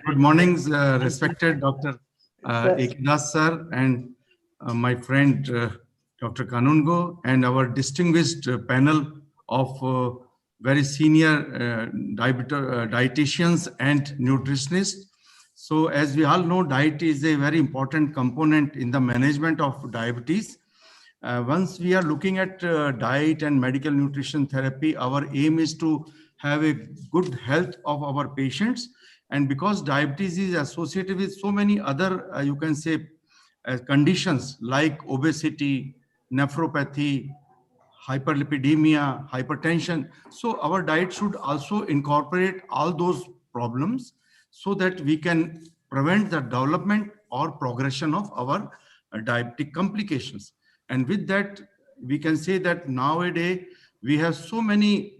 Good mornings, respected Dr. Ekidas sir and my friend Dr. Kanungo and our distinguished panel of very senior dietitians and nutritionists. So as we all know, diet is a very important component in the management of diabetes. Once we are looking at diet and medical nutrition therapy, our aim is to have a good health of our patients. And because diabetes is associated with so many other, you can say, conditions like obesity, nephropathy, hyperlipidemia, hypertension. So our diet should also incorporate all those problems so that we can prevent the development or progression of our diabetic complications. And with that, we can say that nowadays we have so many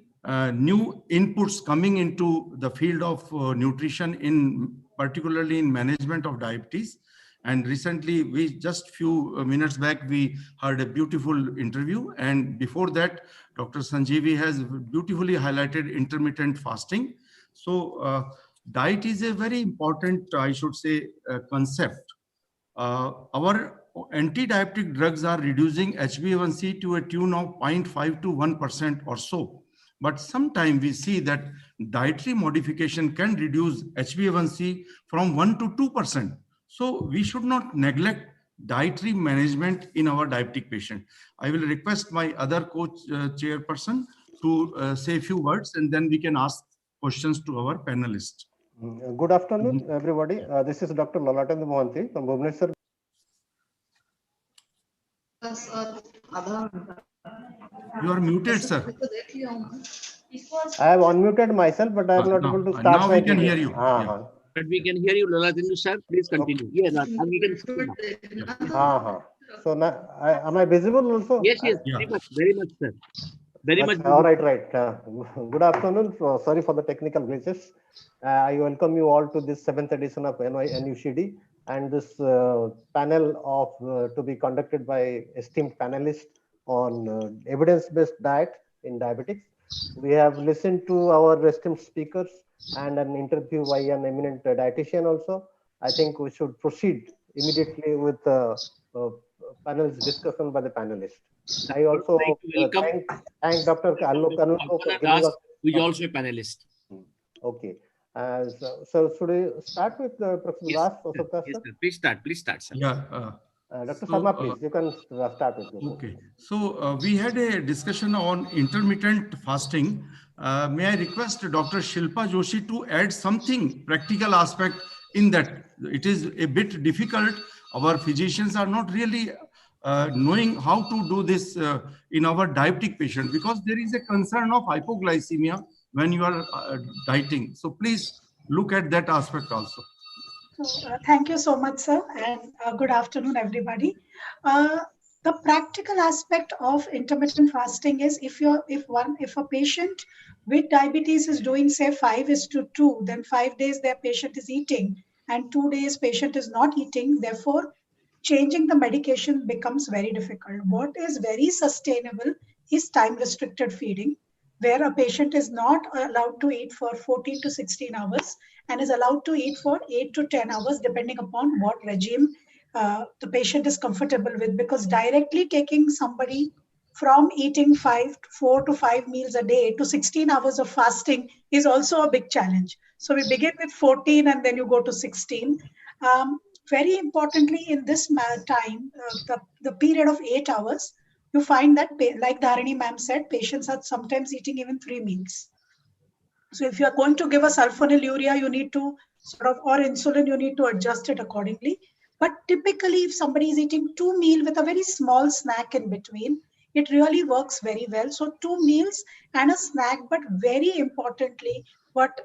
new inputs coming into the field of nutrition, particularly in management of diabetes. And recently, we just few minutes back, we heard a beautiful interview. And before that, Dr. Sanjeevi has beautifully highlighted intermittent fasting. So diet is a very important, I should say, concept. Our anti-diabetic drugs are reducing HbA1c to a tune of 0.5 to 1% or so. But sometimes we see that dietary modification can reduce HbA1c from 1 to 2%. So we should not neglect dietary management in our diabetic patient. I will request my other chairperson to say a few words, and then we can ask questions to our panelists. Good afternoon, everybody. This is Dr. Lalatendu Mohanty from Bhubaneswar. You are muted, sir. I have unmuted myself, but I am not able to start. Now we can hear you. But we can hear you, Lalatendu sir. Please continue. Okay. Yeah, we can see now. So now, am I visible also? Yes, very much, sir. Very much. All right. Good afternoon. Sorry for the technical glitches. I welcome you all to this 7th edition of NUCD and this panel of to be conducted by esteemed panelists on evidence-based diet in diabetics. We have listened to our esteemed speakers and an interview by an eminent dietitian also. I think we should proceed immediately with the panel's discussion by the panelists. I also thank Dr. Alok Kanungo for giving us. Who is also a panelist. Okay. So should we start with Professor Das? Yes, please start, sir. Yeah. Dr. Sharma, please, you can start with this. Okay. So we had a discussion on intermittent fasting. May I request Dr. Shilpa Joshi to add something practical aspect in that? It is a bit difficult. Our physicians are not really knowing how to do this in our diabetic patient because there is a concern of hypoglycemia when you are dieting. So please look at that aspect also. Thank you so much, sir, and good afternoon, everybody. The practical aspect of intermittent fasting is if a patient with diabetes is doing say 5:2, then 5 days their patient is eating and 2 days patient is not eating. Therefore, changing the medication becomes very difficult. What is very sustainable is time-restricted feeding, where a patient is not allowed to eat for 14 to 16 hours and is allowed to eat for 8 to 10 hours, depending upon what regime the patient is comfortable with. Because directly taking somebody from eating 4 to 5 meals a day to 16 hours of fasting is also a big challenge. So we begin with 14 and then you go to 16. Very importantly, in this time, the period of 8 hours, you find that, like Dharani ma'am said, patients are sometimes eating even 3 meals. So if you are going to give a sulfonylurea, you need to or insulin, you need to adjust it accordingly. But typically, if somebody is eating 2 meals with a very small snack in between, it really works very well. So 2 meals and a snack, but very importantly, what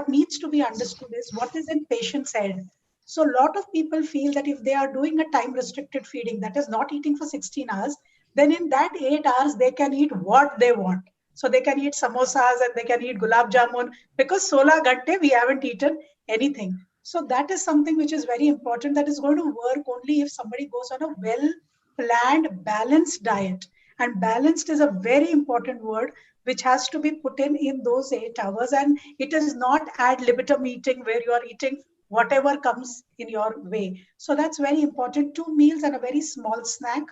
needs to be understood is what is in patient's head. So a lot of people feel that if they are doing a time-restricted feeding, that is not eating for 16 hours, then in that 8 hours, they can eat what they want. So they can eat samosas and they can eat gulab jamun because 16 ghante we haven't eaten anything. So that is something which is very important that is going to work only if somebody goes on a well-planned, balanced diet. And balanced is a very important word which has to be put in those 8 hours. And it is not ad libitum eating where you are eating whatever comes in your way. So that's very important. 2 meals and a very small snack,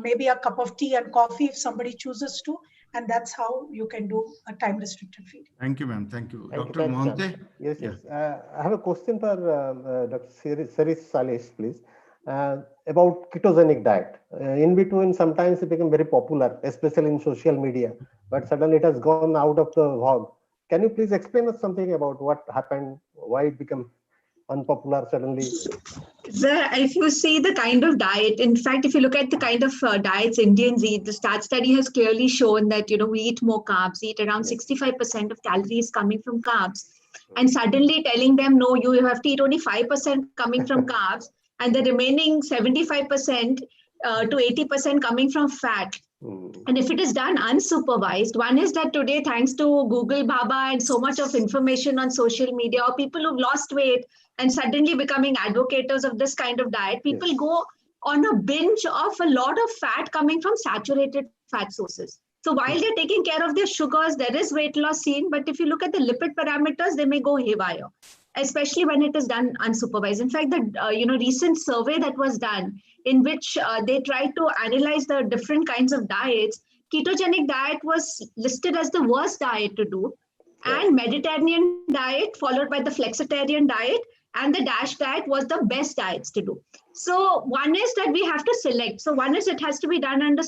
maybe a cup of tea and coffee if somebody chooses to. And that's how you can do a time restricted feeding. Thank you, ma'am. Thank you. Thank you, Dr. thanks, ma'am. Mohante? Yes, yes. I have a question for Dr. Seris Salish, please, about ketogenic diet. In between, sometimes it became very popular, especially in social media, but suddenly it has gone out of the vogue. Can you please explain us something about what happened, why it became unpopular suddenly? If you see the kind of diet, in fact, if you look at the kind of diets Indians eat, the START study has clearly shown that, we eat more carbs, eat around 65% of calories coming from carbs. And suddenly telling them, no, you have to eat only 5% coming from carbs and the remaining 75% to 80% coming from fat. And if it is done unsupervised, one is that today, thanks to Google Baba and so much of information on social media, or people who've lost weight and suddenly becoming advocates of this kind of diet, people go on a binge of a lot of fat coming from saturated fat sources. So while they're taking care of their sugars, there is weight loss seen. But if you look at the lipid parameters, they may go haywire, especially when it is done unsupervised. In fact, the recent survey that was done, in which they tried to analyze the different kinds of diets, ketogenic diet was listed as the worst diet to do, and Mediterranean diet followed by the flexitarian diet and the DASH diet was the best diets to do. So one is that we have to select. So one is it has to be done under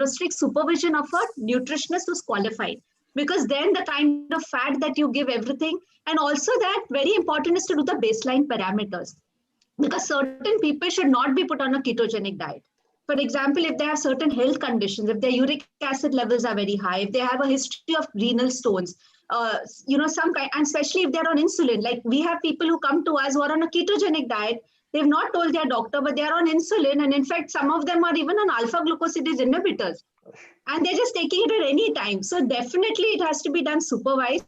strict supervision of a nutritionist who's qualified, because then the kind of fat that you give everything, and also that very important is to do the baseline parameters, because certain people should not be put on a ketogenic diet. For example, if they have certain health conditions, if their uric acid levels are very high, if they have a history of renal stones, some kind, and especially if they're on insulin, like we have people who come to us who are on a ketogenic diet. They've not told their doctor, but they are on insulin. And in fact, some of them are even on alpha glucosidase inhibitors. And they're just taking it at any time. So definitely it has to be done supervised.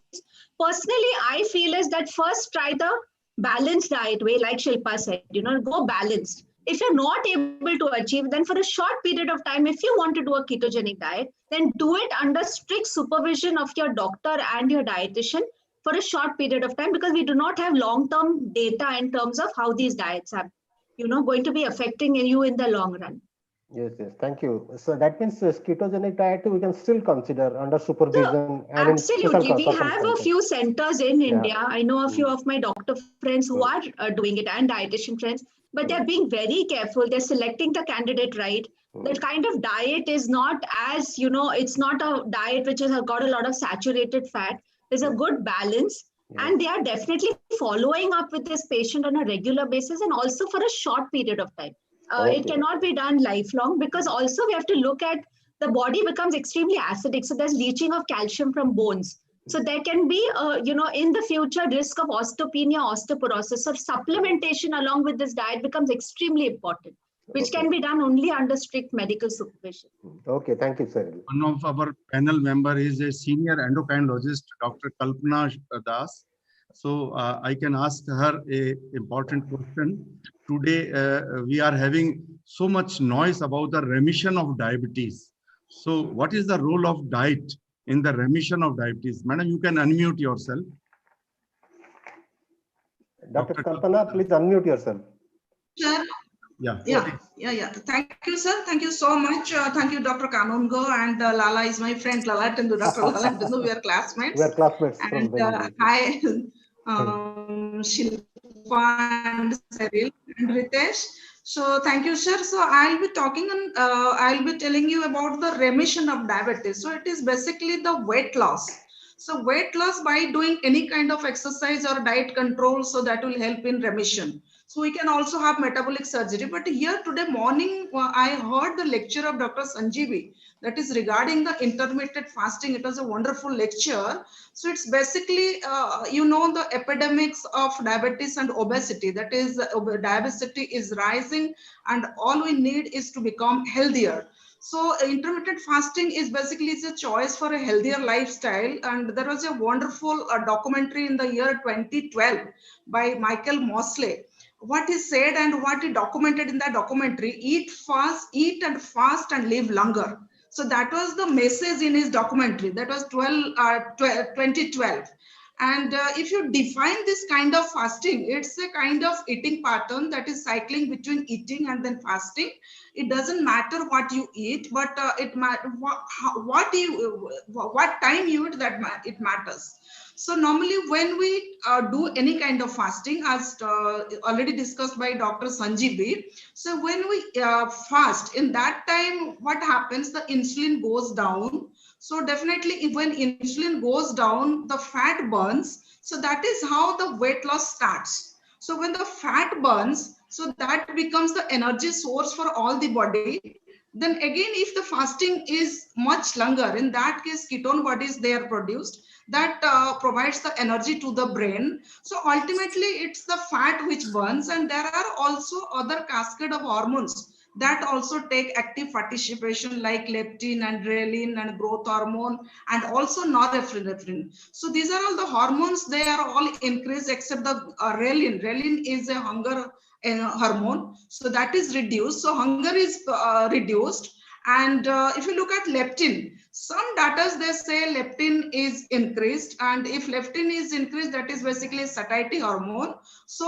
Personally, I feel is that first try the balanced diet way, like Shilpa said, go balanced. If you're not able to achieve, then for a short period of time, if you want to do a ketogenic diet, then do it under strict supervision of your doctor and your dietitian for a short period of time, because we do not have long-term data in terms of how these diets are, going to be affecting you in the long run. Yes, thank you. So that means ketogenic diet we can still consider under supervision. And absolutely, we have a few centers in India. I know a few of my doctor friends who are doing it, and dietitian friends, but they're being very careful. They're selecting the candidate right. That kind of diet is not as, it's not a diet which has got a lot of saturated fat. There's a good balance. And they are definitely following up with this patient on a regular basis, and also for a short period of time. It cannot be done lifelong, because also we have to look at the body becomes extremely acidic. So there's leaching of calcium from bones. So there can be, in the future, risk of osteopenia, osteoporosis. So supplementation along with this diet becomes extremely important, which can be done only under strict medical supervision. Okay, thank you, sir. One of our panel member is a senior endocrinologist, Dr. Kalpana Das. So I can ask her a important question. Today, we are having so much noise about the remission of diabetes. So what is the role of diet in the remission of diabetes? Madam, you can unmute yourself. Dr. Kalpana, please unmute yourself. Sir. Yeah. Thank you, sir. Thank you so much. Thank you, Dr. Kanungo, and Lala is my friend. Lala Tindu, Dr. Lala Tindu, we are classmates. We are classmates. And hi, Shilpa and Cyril and Ritesh. So thank you, sir. So I'll be talking and I'll be telling you about the remission of diabetes. So it is basically the weight loss. So weight loss by doing any kind of exercise or diet control, so that will help in remission. So we can also have metabolic surgery. But here today morning, I heard the lecture of Dr. Sanjeevi that is regarding the intermittent fasting. It was a wonderful lecture. So it's basically, the epidemics of diabetes and obesity. That is, diabetes is rising and all we need is to become healthier. So intermittent fasting is basically a choice for a healthier lifestyle. And there was a wonderful documentary in the year 2012 by Michael Mosley. What he said and what he documented in that documentary: eat and fast and live longer. So that was the message in his documentary. That was 2012. And if you define this kind of fasting, it's a kind of eating pattern that is cycling between eating and then fasting. It doesn't matter what you eat, but what time you eat, it matters. So normally when we do any kind of fasting, as already discussed by Dr. Sanjeevi, so when we fast, in that time, what happens? The insulin goes down. So definitely when insulin goes down, the fat burns. So that is how the weight loss starts. So when the fat burns, so that becomes the energy source for all the body. Then again, if the fasting is much longer, in that case, ketone bodies, they are produced. That provides the energy to the brain. So ultimately, it's the fat which burns, and there are also other cascade of hormones that also take active participation, like leptin and ghrelin and growth hormone, and also norepinephrine. So these are all the hormones, they are all increased except the ghrelin. Ghrelin is a hunger hormone, so that is reduced. So hunger is reduced. And if you look at leptin, some data they say leptin is increased, and if leptin is increased, that is basically satiety hormone. So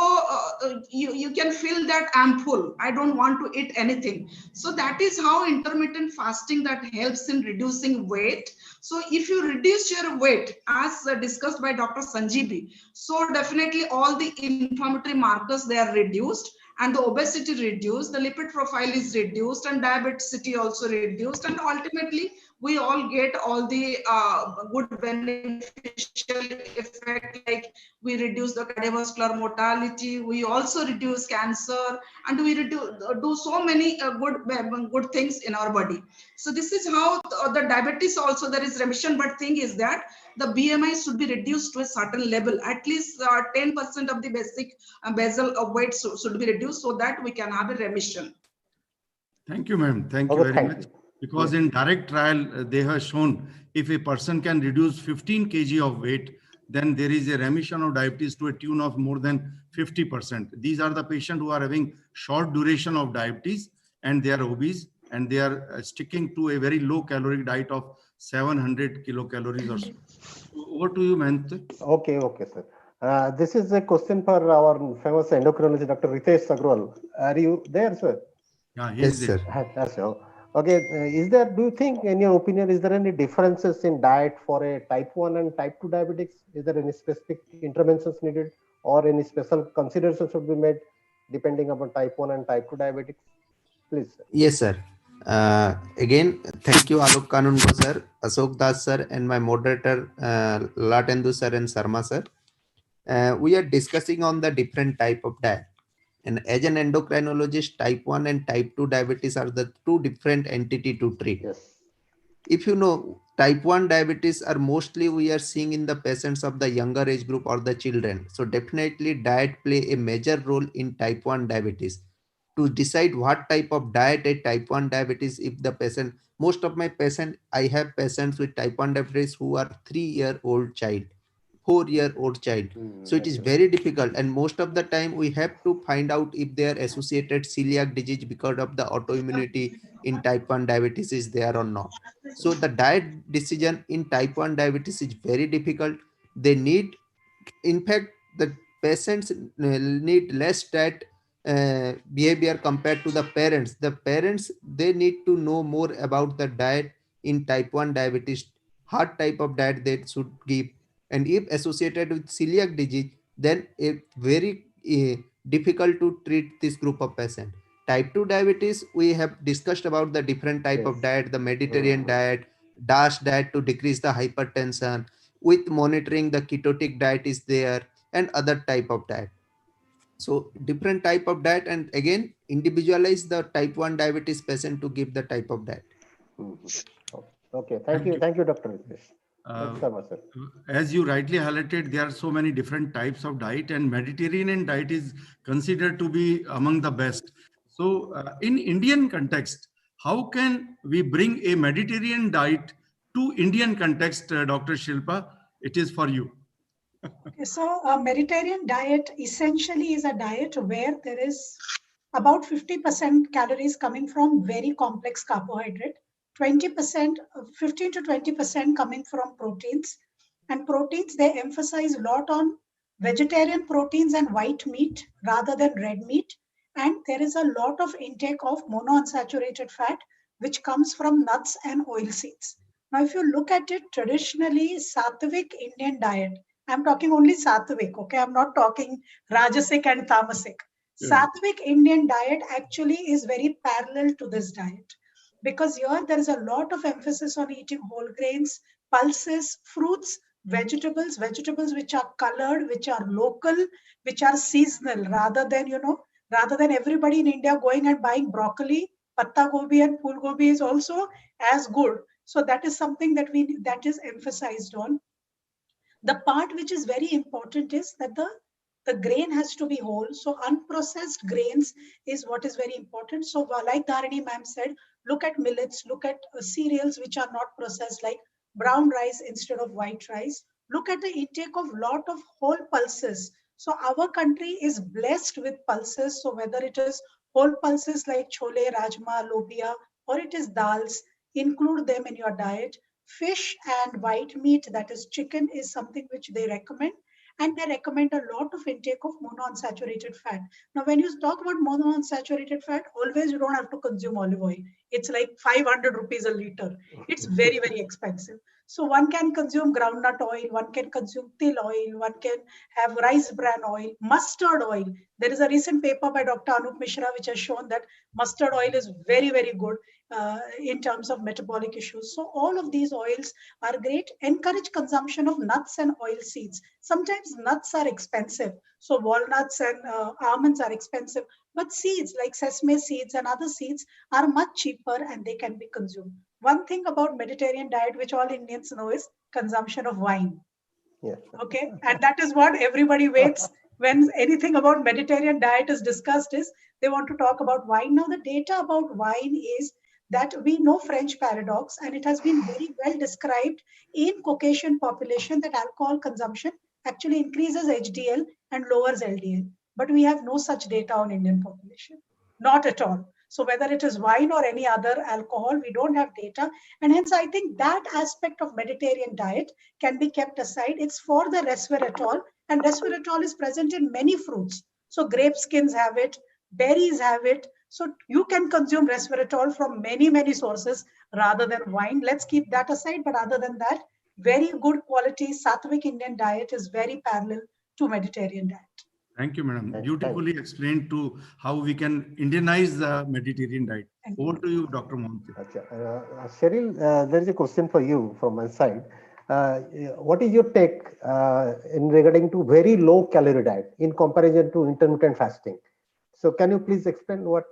you can feel that I'm full, I don't want to eat anything. So that is how intermittent fasting that helps in reducing weight. So if you reduce your weight, as discussed by Dr. Sanjeevi, so definitely all the inflammatory markers, they are reduced, and the obesity reduced, the lipid profile is reduced, and diabetes also reduced, and ultimately we all get all the good beneficial effect, like we reduce the cardiovascular mortality, we also reduce cancer, and we do so many good things in our body. So this is how the diabetes also there is remission, but thing is that the BMI should be reduced to a certain level. At least 10% of the basic basal weight should be reduced, so that we can have a remission. Thank you, ma'am. Thank you very much. Because in direct trial, they have shown if a person can reduce 15 kg of weight, then there is a remission of diabetes to a tune of more than 50%. These are the patients who are having short duration of diabetes and they are obese and they are sticking to a very low caloric diet of 700 kilocalories or so. Over to you, Mahant. Okay, sir. This is a question for our famous endocrinologist, Dr. Ritesh Agrawal. Are you there, sir? Yeah, yes, sir. Yes, sir. Okay, do you think, in your opinion, is there any differences in diet for a type 1 and type 2 diabetics? Is there any specific interventions needed or any special considerations should be made depending upon type 1 and type 2 diabetics? Please, sir. Yes, sir. Again, thank you, Alok Kanungo, sir, Ashok Das, sir, and my moderator, Latendu, sir, and Sarma, sir. We are discussing on the different type of diet. And as an endocrinologist, type 1 and type 2 diabetes are the two different entity to treat. Yes. If you know, type 1 diabetes are mostly we are seeing in the patients of the younger age group or the children. So definitely diet play a major role in type 1 diabetes. To decide what type of diet a type 1 diabetes, if the patient, most of my patient, I have patients with type 1 diabetes who are 3-year-old child, 4-year-old child. So it is very difficult, and most of the time we have to find out if they are associated celiac disease because of the autoimmunity in type 1 diabetes is there or not. So the diet decision in type 1 diabetes is very difficult. They need, in fact, the patients need less diet behavior compared to the parents. The parents, they need to know more about the diet in type 1 diabetes, what type of diet they should give. And if associated with celiac disease, then it's very difficult to treat this group of patients. Type 2 diabetes, we have discussed about the different type of diet, the Mediterranean diet, DASH diet to decrease the hypertension, with monitoring the ketotic diet is there, and other type of diet. So different type of diet, and again, individualize the type 1 diabetes patient to give the type of diet. Okay, thank you, Dr. Ritesh. As you rightly highlighted, there are so many different types of diet, and Mediterranean diet is considered to be among the best. So in Indian context, how can we bring a Mediterranean diet to Indian context, Dr. Shilpa? It is for you. Okay, so a Mediterranean diet essentially is a diet where there is about 50% calories coming from very complex carbohydrate, 20%, 15 to 20% coming from proteins. And proteins, they emphasize a lot on vegetarian proteins and white meat rather than red meat. And there is a lot of intake of monounsaturated fat, which comes from nuts and oil seeds. Now, if you look at it traditionally, Sattvic Indian diet, I'm talking only Sattvic, okay? I'm not talking Rajasic and Tamasic. Sattvic Indian diet actually is very parallel to this diet, because here there is a lot of emphasis on eating whole grains, pulses, fruits, vegetables which are colored, which are local, which are seasonal, rather than everybody in India going and buying broccoli, patta gobi and phool gobi is also as good. So that is something that is emphasized on. The part which is very important is that the grain has to be whole. So unprocessed grains is what is very important. So like Dharani ma'am said, look at millets, look at cereals which are not processed, like brown rice instead of white rice. Look at the intake of lot of whole pulses. So our country is blessed with pulses. So whether it is whole pulses like chole, rajma, lobia, or it is dals, include them in your diet. Fish and white meat, that is chicken, is something which they recommend. And they recommend a lot of intake of monounsaturated fat. Now, when you talk about monounsaturated fat, always you don't have to consume olive oil. It's like 500 rupees a liter. It's very, very expensive. So one can consume groundnut oil, one can consume til oil, one can have rice bran oil, mustard oil. There is a recent paper by Dr. Anup Mishra which has shown that mustard oil is very, very good in terms of metabolic issues. So all of these oils are great. Encourage consumption of nuts and oil seeds. Sometimes nuts are expensive. So walnuts and almonds are expensive, but seeds like sesame seeds and other seeds are much cheaper and they can be consumed. One thing about Mediterranean diet, which all Indians know, is consumption of wine. Yeah. Okay. And that is what everybody waits when anything about Mediterranean diet is discussed, is they want to talk about wine. Now, the data about wine is that we know French paradox, and it has been very well described in Caucasian population that alcohol consumption actually increases HDL and lowers LDL. But we have no such data on Indian population, not at all. So whether it is wine or any other alcohol, we don't have data. And hence, I think that aspect of Mediterranean diet can be kept aside. It's for the resveratrol, and resveratrol is present in many fruits. So grape skins have it, berries have it. So you can consume resveratrol from many, many sources rather than wine. Let's keep that aside. But other than that, very good quality Sattvic Indian diet is very parallel to Mediterranean diet. Thank you, madam. Beautifully explained to how we can Indianize the Mediterranean diet. Over to you, Dr. Mohanty. Cheryl, there is a question for you from my side. What is your take in regarding to very low calorie diet in comparison to intermittent fasting? So can you please explain what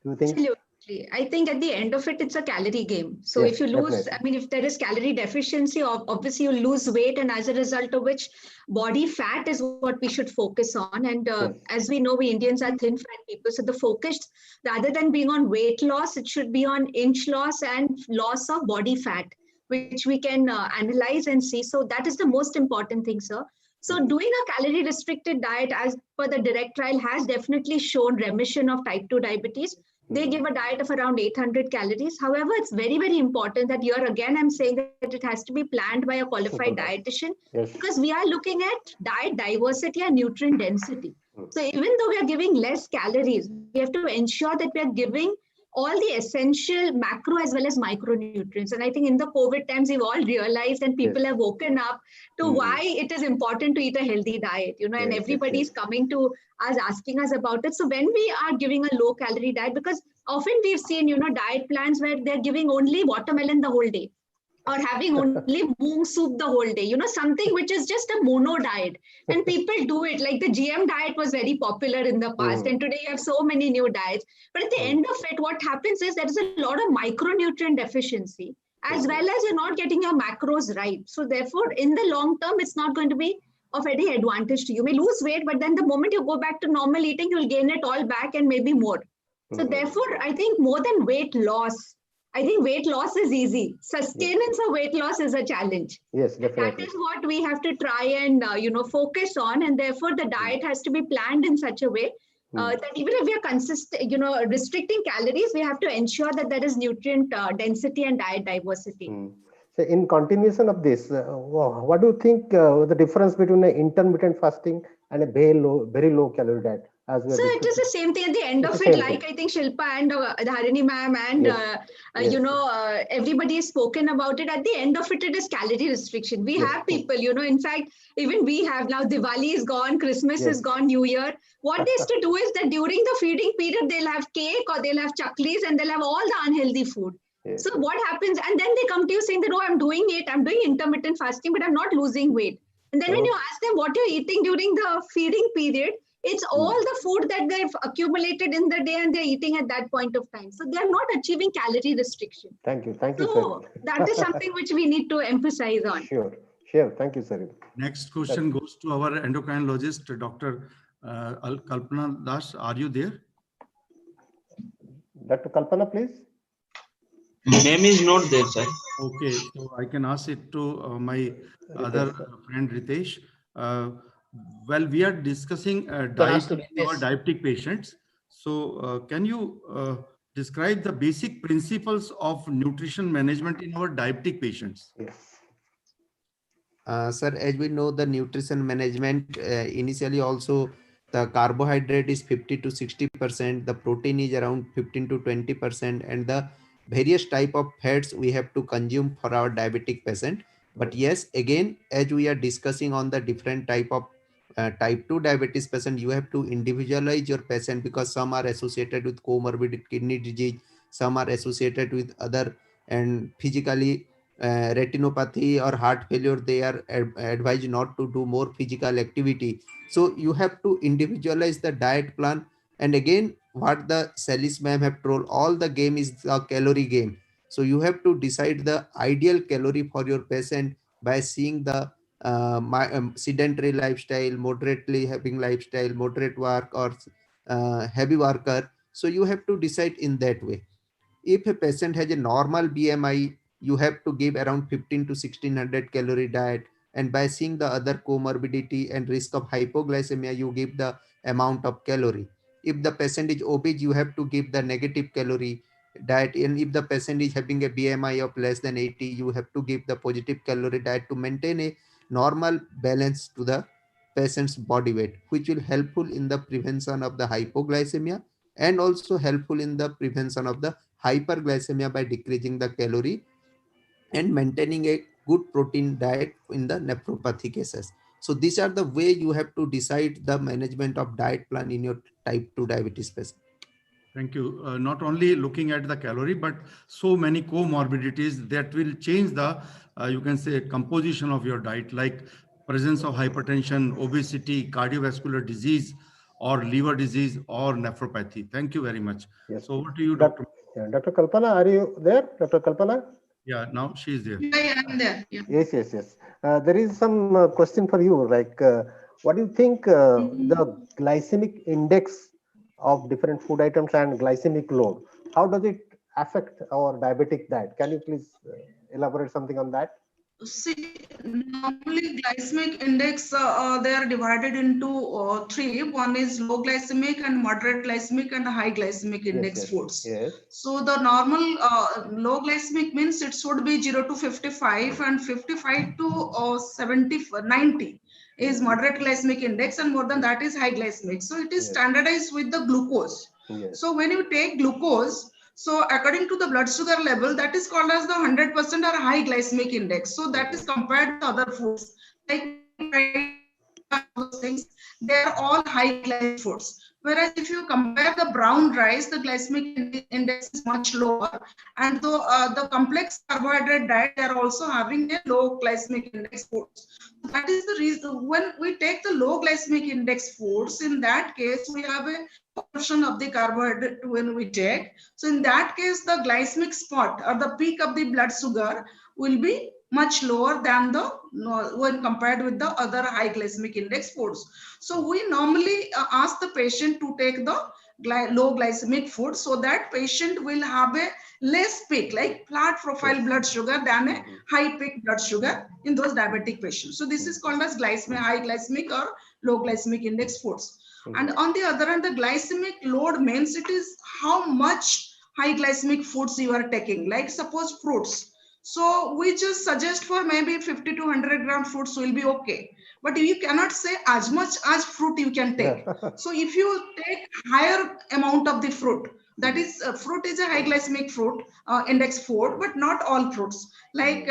you think? Absolutely. I think at the end of it, it's a calorie game. So Yes, if you lose, definitely. I mean, if there is calorie deficiency, obviously you lose weight, and as a result of which body fat is what we should focus on. And Yes. as we know, we Indians are thin fat people. So the focus, rather than being on weight loss, it should be on inch loss and loss of body fat, which we can analyze and see. So that is the most important thing, sir. So doing a calorie restricted diet as per the DIRECT trial has definitely shown remission of type 2 diabetes. They give a diet of around 800 calories. However, it's very, very important that here again, I'm saying that it has to be planned by a qualified dietitian, Yes. because we are looking at diet diversity and nutrient density. So even though we are giving less calories, we have to ensure that we are giving all the essential macro as well as micronutrients. And I think in the COVID times, we've all realized and people have woken up to why it is important to eat a healthy diet, you know, and everybody is coming to us, asking us about it. So when we are giving a low calorie diet, because often we've seen, you know, diet plans where they're giving only watermelon the whole day, or having only moong soup the whole day, you know, something which is just a mono diet. And people do it, like the GM diet was very popular in the past, and today you have so many new diets. But at the end of it, what happens is there is a lot of micronutrient deficiency, as well as you're not getting your macros right. So therefore, in the long term, it's not going to be of any advantage to you. You may lose weight, but then the moment you go back to normal eating, you'll gain it all back and maybe more. So therefore, I think more than weight loss, I think weight loss is easy. Sustenance of weight loss is a challenge. Yes, definitely. That is what we have to try and, you know, focus on. And therefore, the diet has to be planned in such a way that even if we are restricting calories, we have to ensure that there is nutrient density and diet diversity. So in continuation of this, what do you think the difference between an intermittent fasting and a very low calorie diet? So it is the same thing at the end of it, like I think Shilpa and Dharini ma'am and everybody has spoken about it. At the end of it, it is calorie restriction. We have people, in fact, even we have now Diwali is gone, Christmas is gone, New Year. What they used to do is that during the feeding period, they'll have cake or they'll have chaklis and they'll have all the unhealthy food. So what happens? And then they come to you saying that, oh, I'm doing intermittent fasting, but I'm not losing weight. And then when you ask them what you're eating during the feeding period, it's all the food that they've accumulated in the day and they're eating at that point of time. So they're not achieving calorie restriction. Thank you. So that is something which we need to emphasize on. Sure. Thank you, Saril. Next question goes to our endocrinologist, Dr. Kalpana Das. Are you there? Dr. Kalpana, please. Name is not there, sir. Okay, so I can ask it to my other friend Ritesh. Well, we are discussing diet in our diabetic patients. So can you describe the basic principles of nutrition management in our diabetic patients? Sir, as we know, the nutrition management initially also the carbohydrate is 50 to 60%, the protein is around 15 to 20%, and the various type of fats we have to consume for our diabetic patient. But yes, again, as we are discussing on the different type of type 2 diabetes patient, you have to individualize your patient because some are associated with comorbid kidney disease, some are associated with other and physically retinopathy or heart failure. They are advised not to do more physical activity. So you have to individualize the diet plan. And again, what the Salis ma'am have told, all the game is a calorie game. So you have to decide the ideal calorie for your patient by seeing the sedentary lifestyle, moderately having lifestyle, moderate work or heavy worker. So you have to decide in that way. If a patient has a normal BMI, you have to give around 15 to 1600 calorie diet. And by seeing the other comorbidity and risk of hypoglycemia, you give the amount of calorie. If the patient is obese, you have to give the negative calorie diet. And if the patient is having a BMI of less than 80, you have to give the positive calorie diet to maintain a normal balance to the patient's body weight, which will helpful in the prevention of the hypoglycemia and also helpful in the prevention of the hyperglycemia by decreasing the calorie and maintaining a good protein diet in the nephropathy cases. So these are the way you have to decide the management of diet plan in your type 2 diabetes patient. Thank you. Not only looking at the calorie, but so many comorbidities that will change the, you can say, composition of your diet, like presence of hypertension, obesity, cardiovascular disease, or liver disease, or nephropathy. Thank you very much. Yes. So over to you, Dr. Dr. Kalpana, are you there? Dr. Kalpana? Yeah, now she is there. Yeah, I'm there. Yeah. Yes. There is some question for you. Like, what do you think the glycemic index of different food items and glycemic load, how does it affect our diabetic diet? Can you please elaborate something on that? See, normally glycemic index, they are divided into three. One is low glycemic and moderate glycemic and high glycemic index foods. Yes. So the normal low glycemic means it should be 0 to 55 and 55 to 90 is moderate glycemic index, and more than that is high glycemic. So it is standardized with the glucose. Yes. So when you take glucose, so according to the blood sugar level, that is called as the 100% or high glycemic index. So that is compared to other foods like those things, they are all high glycemic foods. Whereas if you compare the brown rice, the glycemic index is much lower, and the complex carbohydrate diet, they are also having a low glycemic index foods. That is the reason when we take the low glycemic index foods, in that case we have a portion of the carbohydrate when we take. So in that case, the glycemic spot or the peak of the blood sugar will be much lower than the when compared with the other high glycemic index foods. So we normally ask the patient to take the low glycemic food, so that patient will have a less peak, like flat profile blood sugar than a high peak blood sugar in those diabetic patients. So this is called as high glycemic or low glycemic index foods. And on the other hand, the glycemic load means it is how much high glycemic foods you are taking. Like suppose fruits. So we just suggest for maybe 50 to 100 gram fruits will be okay. But you cannot say as much as fruit you can take. So if you take higher amount of the fruit, that is fruit is a high glycemic fruit index food, but not all fruits. Like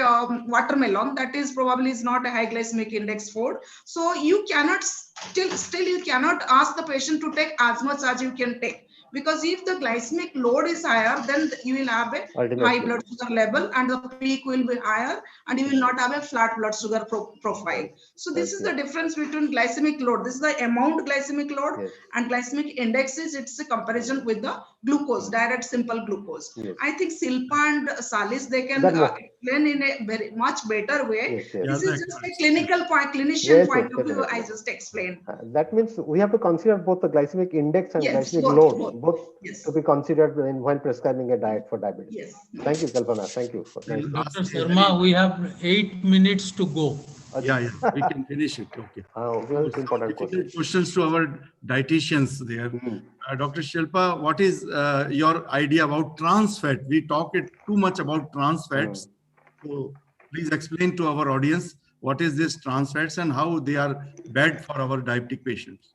watermelon, that is probably is not a high glycemic index food. So you cannot still you cannot ask the patient to take as much as you can take. Because if the glycemic load is higher, then you will have a high blood sugar level and the peak will be higher and you will not have a flat blood sugar profile. So this is the difference between glycemic load. This is the amount glycemic load and glycemic indexes. It's a comparison with the glucose, direct simple glucose. I think Silpa and Salis, they can explain in a very much better way. This is just a clinical point, clinician point of view. I just explained. That means we have to consider both the glycemic index and glycemic load. Both to be considered while prescribing a diet for diabetes. Thank you, Kalpana. Thank you. Dr. Sharma, we have 8 minutes to go. Yeah, we can finish it. Okay. Important questions to our dietitians there. Dr. Shilpa, what is your idea about trans fat? We talk too much about trans fats. So please explain to our audience what is this trans fats and how they are bad for our diabetic patients.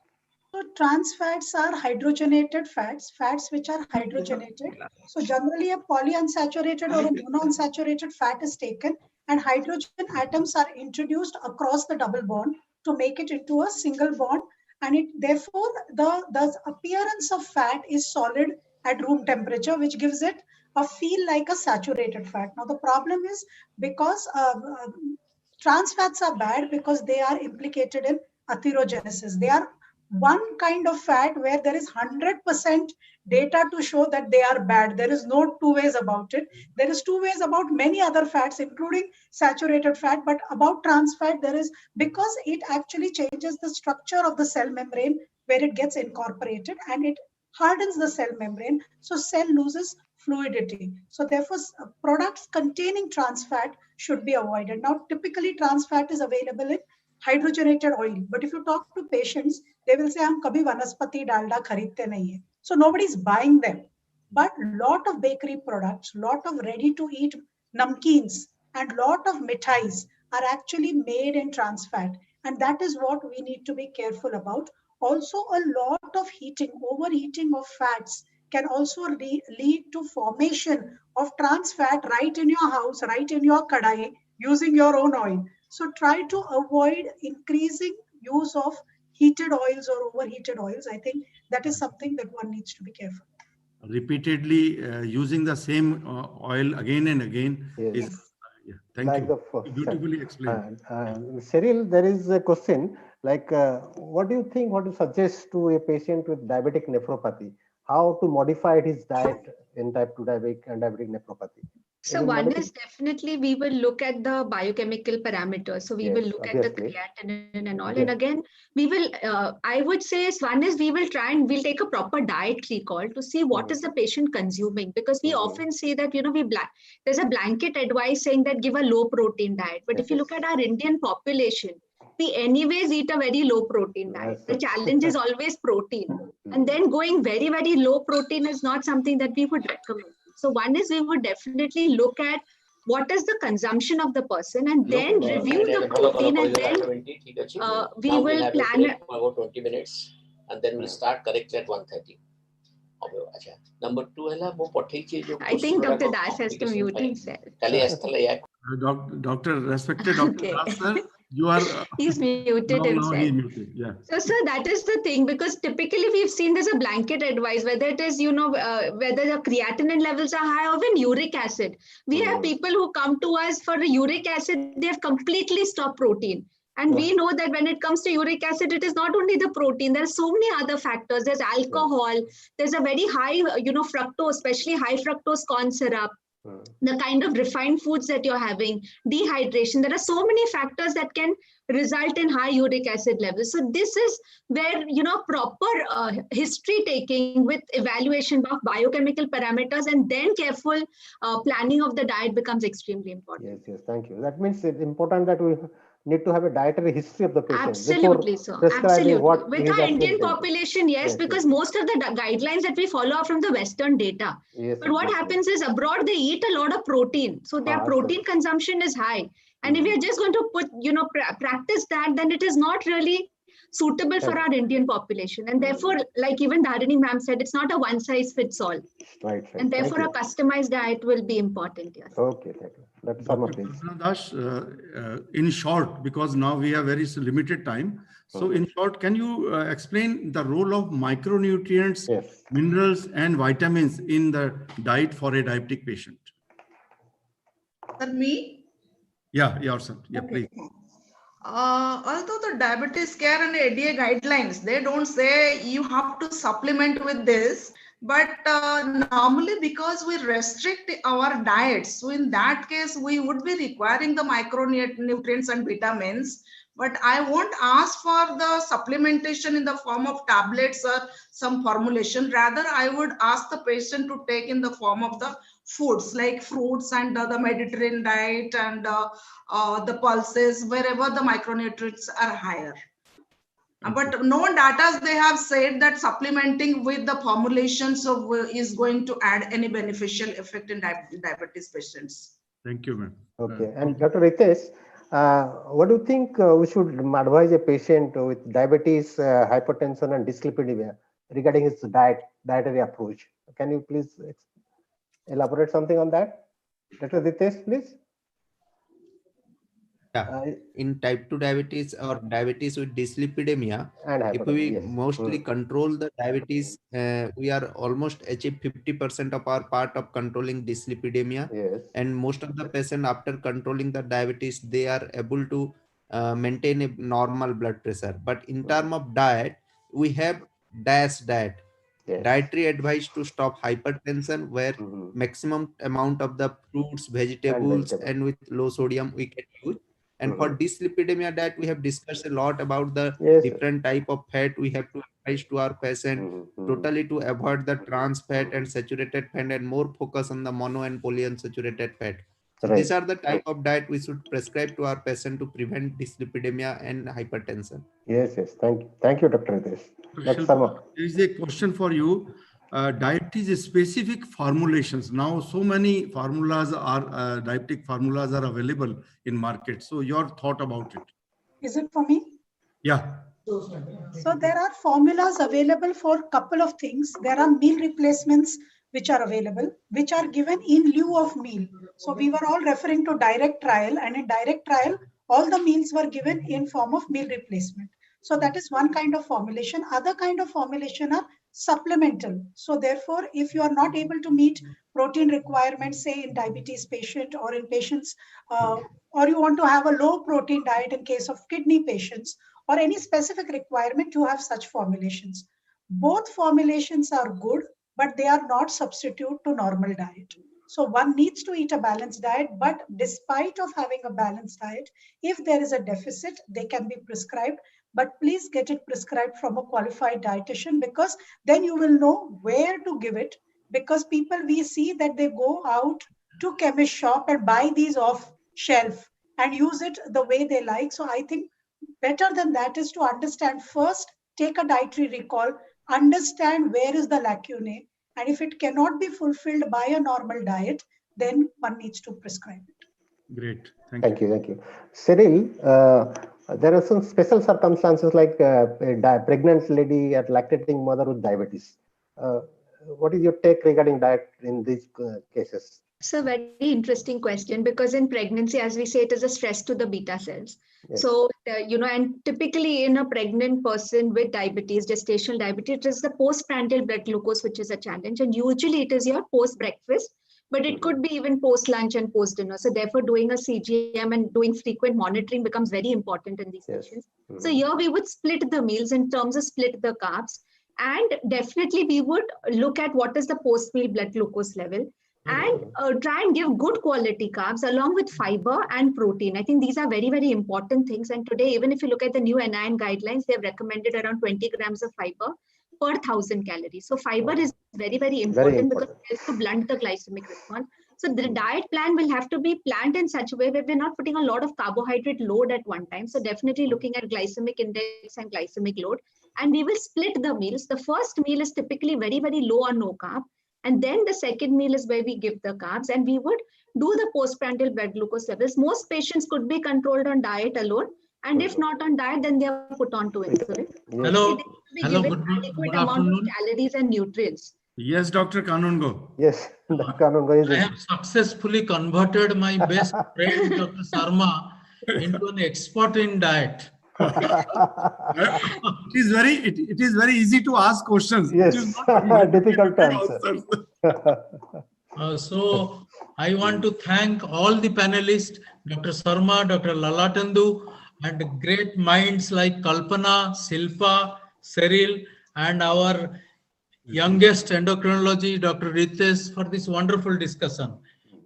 So trans fats are hydrogenated fats, fats which are hydrogenated. So generally a polyunsaturated or a monounsaturated fat is taken and hydrogen atoms are introduced across the double bond to make it into a single bond. And therefore the appearance of fat is solid at room temperature, which gives it a feel like a saturated fat. Now the problem is because trans fats are bad because they are implicated in atherogenesis. They are one kind of fat where there is 100% data to show that they are bad. There is no two ways about it. There is two ways about many other fats, including saturated fat, but about trans fat, there is, because it actually changes the structure of the cell membrane where it gets incorporated and it hardens the cell membrane. So cell loses fluidity. So therefore products containing trans fat should be avoided. Now, typically trans fat is available in hydrogenated oil. But if you talk to patients, they will say, "Hum kabhi vanaspati dalda kharidte nahi hai." So nobody's buying them. But lot of bakery products, lot of ready-to-eat namkeens, and lot of mithais are actually made in trans fat. And that is what we need to be careful about. Also, a lot of heating, overheating of fats can also lead to formation of trans fat right in your house, right in your kadai, using your own oil. So try to avoid increasing use of heated oils or overheated oils. I think that is something that one needs to be careful. Repeatedly using the same oil again and again is thank you. Beautifully explained. Cheryl, there is a question like, what do you think, what to suggest to a patient with diabetic nephropathy? How to modify his diet in type 2 diabetic and diabetic nephropathy? So one is definitely we will look at the biochemical parameters. So we will look at the creatinine and all. And again, we will, I would say one is we will try and we'll take a proper diet recall to see what is the patient consuming. Because we often say that, you know, there's a blanket advice saying that give a low protein diet. But if you look at our Indian population, we anyways eat a very low protein diet. The challenge is always protein. And then going very, very low protein is not something that we would recommend. So one is we would definitely look at what is the consumption of the person and then review the protein and then we will plan about 20 minutes and then we'll start correctly at 1:30. Number 2 I think Dr. Das has to mute himself. Respected Dr. Das, sir, you are he's muted himself. He's muted. Yeah. So sir, that is the thing, because typically we've seen there's a blanket advice, whether it is, you know, whether the creatinine levels are high or even uric acid. We have people who come to us for the uric acid, they have completely stopped protein. And we know that when it comes to uric acid, it is not only the protein, there are so many other factors. There's alcohol, there's a very high, you know, fructose, especially high fructose corn syrup, the kind of refined foods that you're having, dehydration. There are so many factors that can result in high uric acid levels. So this is where, you know, proper history taking with evaluation of biochemical parameters and then careful planning of the diet becomes extremely important. Yes, thank you. That means it's important that we need to have a dietary history of the patient Absolutely, before sir. prescribing Absolutely. what With he is our actually Indian taking. population, yes, Yes, because yes. most of the guidelines that we follow are from the Western data. Yes, But what exactly. happens is abroad, they eat a lot of protein. So their protein consumption is high. And if we are just going to put, practice that, then it is not really suitable for our Indian population. And therefore, like even Dharini ma'am said, it's not a one size fits all. Right. And therefore, a customized diet will be important. Yes. Okay, thank you. That's Sarma, please. Dash, in short, because now we have very limited time. So in short, can you explain the role of micronutrients, minerals, and vitamins in the diet for a diabetic patient? Sir, me? Yeah, yourself. Yeah, please. Although the diabetes care and ADA guidelines, they don't say you have to supplement with this, but normally because we restrict our diets, so in that case, we would be requiring the micronutrients and vitamins, but I won't ask for the supplementation in the form of tablets or some formulation. Rather, I would ask the patient to take in the form of the foods like fruits and the Mediterranean diet and the pulses, wherever the micronutrients are higher. But no data they have said that supplementing with the formulations of is going to add any beneficial effect in diabetes patients. Thank you, ma'am. Okay, and Dr. Ritesh, what do you think we should advise a patient with diabetes, hypertension, and dyslipidemia regarding his dietary approach? Can you please elaborate something on that? Dr. Ritesh, please. In type 2 diabetes or diabetes with dyslipidemia, if we mostly control the diabetes, we are almost achieve 50% of our part of controlling dyslipidemia. And most of the patient after controlling the diabetes, they are able to maintain a normal blood pressure. But in terms of diet, we have DASH diet. Dietary advice to stop hypertension, where maximum amount of the fruits, vegetables, and with low sodium we can use. And for dyslipidemia diet, we have discussed a lot about the different type of fat we have to advise to our patient totally to avoid the trans fat and saturated fat and more focus on the mono and polyunsaturated fat. So these are the type of diet we should prescribe to our patient to prevent dyslipidemia and hypertension. Yes. Thank you, Dr. Ritesh. There is a question for you. Diabetes specific formulations. Now, so many formulas are diabetic formulas are available in market. So, your thought about it? Is it for me? Yeah. So there are formulas available for a couple of things. There are meal replacements which are available, which are given in lieu of meal. So we were all referring to direct trial, and in direct trial, all the meals were given in form of meal replacement. So that is one kind of formulation. Other kind of formulation are supplemental. So therefore, if you are not able to meet protein requirements, say in diabetes patient or in patients, or you want to have a low protein diet in case of kidney patients, or any specific requirement to have such formulations. Both formulations are good, but they are not substitute to normal diet. So one needs to eat a balanced diet, but despite of having a balanced diet, if there is a deficit, they can be prescribed, but please get it prescribed from a qualified dietitian, because then you will know where to give it, because people, we see that they go out to chemist shop and buy these off shelf and use it the way they like. So I think better than that is to understand first, take a dietary recall, understand where is the lacunae, and if it cannot be fulfilled by a normal diet, then one needs to prescribe it. Great. Thank you. Cyril, there are some special circumstances like a pregnant lady or lactating mother with diabetes. What is your take regarding diet in these cases? It's a very interesting question, because in pregnancy, as we say, it is a stress to the beta cells. Yes. So, and typically in a pregnant person with diabetes, gestational diabetes, it is the postprandial blood glucose, which is a challenge. And usually it is your post-breakfast, but it could be even post-lunch and post-dinner. So therefore, doing a CGM and doing frequent monitoring becomes very important in these patients. So here we would split the meals in terms of split the carbs. And definitely we would look at what is the post-meal blood glucose level. And try and give good quality carbs along with fiber and protein. I think these are very, very important things. And today, even if you look at the new NIN guidelines, they've recommended around 20 grams of fiber per 1,000 calories. So fiber is very, very important, because it helps to blunt the glycemic response. So the diet plan will have to be planned in such a way where we're not putting a lot of carbohydrate load at one time. So definitely looking at glycemic index and glycemic load. And we will split the meals. The first meal is typically very, very low or no carb. And then the second meal is where we give the carbs, and we would do the postprandial blood glucose levels. Most patients could be controlled on diet alone. And if not on diet, then they are put on to insulin. Hello. They Hello. given adequate amount of calories and nutrients. Yes, Dr. Kanungo. Yes, Dr. Kanungo is I have successfully converted my best friend, Dr. Sharma, into an expert in diet. It is very easy to ask questions. Yes, It is not difficult to answers. So I want to thank all the panelists, Dr. Sharma, Dr. Lalatendu, and great minds like Kalpana, Silpa, Cyril, and our youngest endocrinology, Dr. Ritesh, for this wonderful discussion.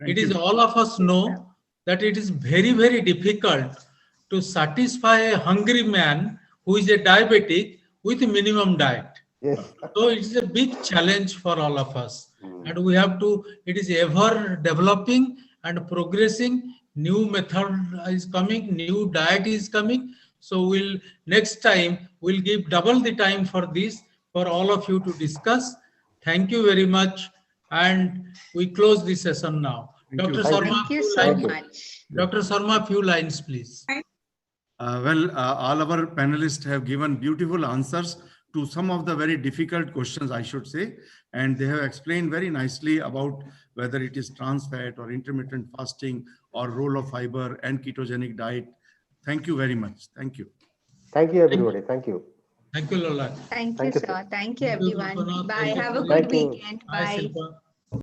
It is all of us know that it is very, very difficult to satisfy a hungry man who is a diabetic with a minimum diet. Yes. So it is a big challenge for all of us. And we have to, it is ever developing and progressing. New method is coming, new diet is coming. So next time we'll give double the time for this, for all of you to discuss. Thank you very much. And we close this session now. Thank you. Dr. Sharma, Thank you few so lines. much. Dr. Sharma, few lines, please. All our panelists have given beautiful answers to some of the very difficult questions, I should say. And they have explained very nicely about whether it is trans fat or intermittent fasting or role of fiber and ketogenic diet. Thank you very much. Thank you. Thank you, everybody. Thank you. Thank you, Lola. Thank you, Thank you, sir. sir. Thank you, Thank you, everyone. Kalpana. Bye. Thank you, Have a Cyril. good Thank you. weekend. Bye, Bye. Silpa.